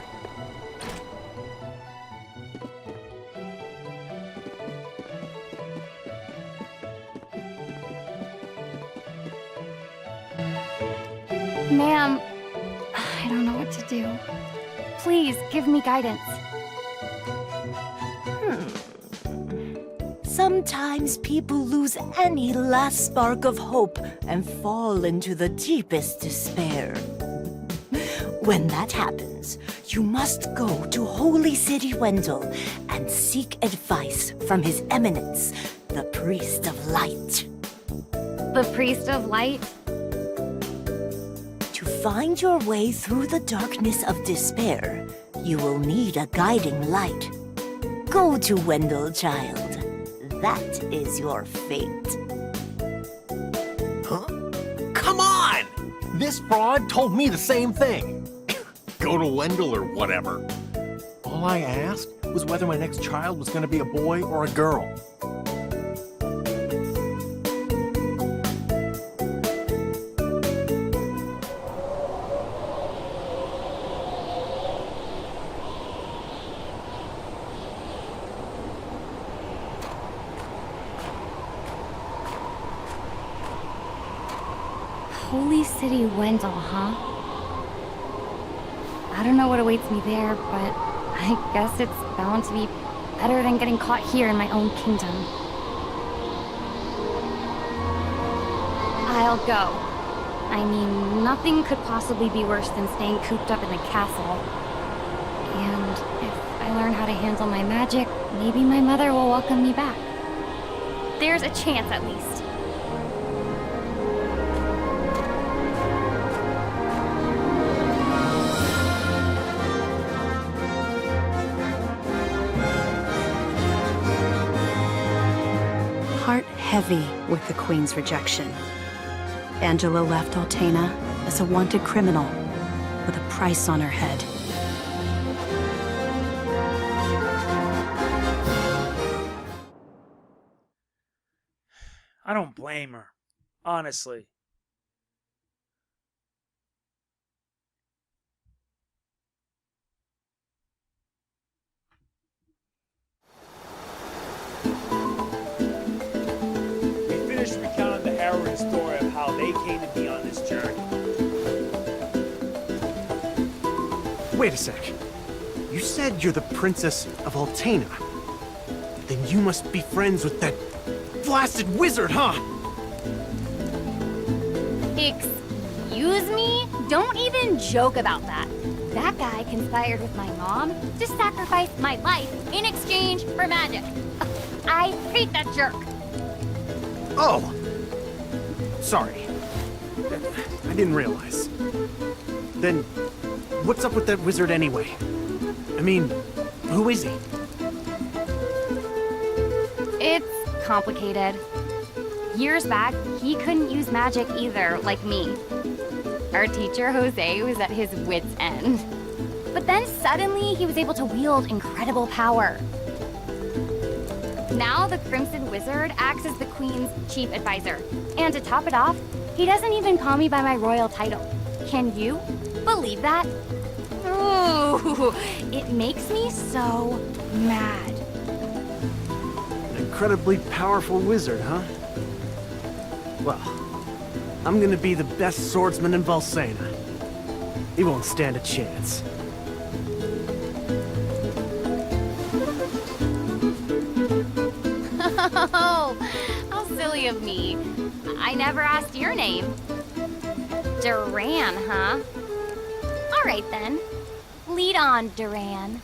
Ma'am, I don't know what to do. Please, give me guidance. Sometimes people lose any last spark of hope and fall into the deepest despair. When that happens, you must go to Holy City Wendell and seek advice from His Eminence, the Priest of Light. The Priest of Light? To find your way through the darkness of despair, you will need a guiding light. Go to Wendell, child. That is your fate. Huh? Come on! This fraud told me the same thing. Go to Wendell or whatever. All I asked was whether my next child was going to be a boy or a girl. Holy City Wendell, huh? I don't know what awaits me there, but I guess it's bound to be better than getting caught here in my own kingdom. I'll go. I mean, nothing could possibly be worse than staying cooped up in the castle. And if I learn how to handle my magic, maybe my mother will welcome me back. There's a chance, at least. Heart heavy with the Queen's rejection, Angela left Altena as a wanted criminal with a price on her head. I don't blame her, honestly. Recounting the harrowing story of how they came to be on this journey. Wait a sec. You said you're the Princess of Altena. Then you must be friends with that blasted wizard, huh? Excuse me? Don't even joke about that. That guy conspired with my mom to sacrifice my life in exchange for magic. I hate that jerk. Oh! Sorry. I didn't realize. Then, what's up with that wizard anyway? I mean, who is he? It's complicated. Years back, he couldn't use magic either, like me. Our teacher, Jose, was at his wit's end. But then suddenly, he was able to wield incredible power. Now the Crimson Wizard acts as the Queen's chief advisor. And to top it off, he doesn't even call me by my royal title. Can you believe that? Ooh, it makes me so mad. An incredibly powerful wizard, huh? Well, I'm gonna be the best swordsman in Valsena. He won't stand a chance. Oh, how silly of me. I never asked your name. Duran, huh? All right then. Lead on, Duran.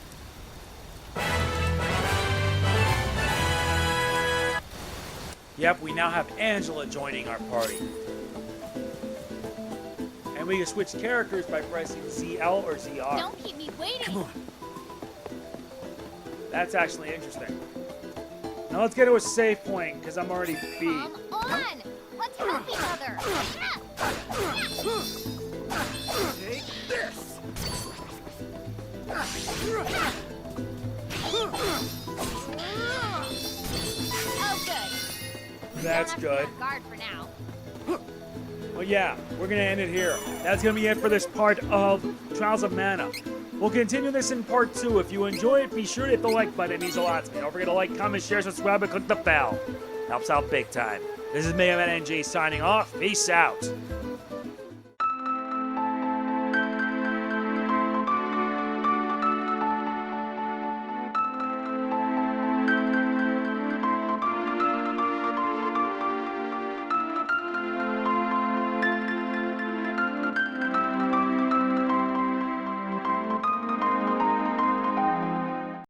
Yep, we now have Angela joining our party. And we can switch characters by pressing ZL or ZR. Don't keep me waiting. Come on. That's actually interesting. Now let's get to a save point, because I'm already beat. Come on! Let's help each other! Take this! Oh, good. That's good. Guard for now. Well, yeah, we're going to end it here. That's going to be it for this part of Trials of Mana. We'll continue this in part 2. If you enjoy it, be sure to hit the like button. It means a lot to me. Don't forget to like, comment, share, subscribe, and click the bell. Helps out big time. This is MegamanNG signing off. Peace out.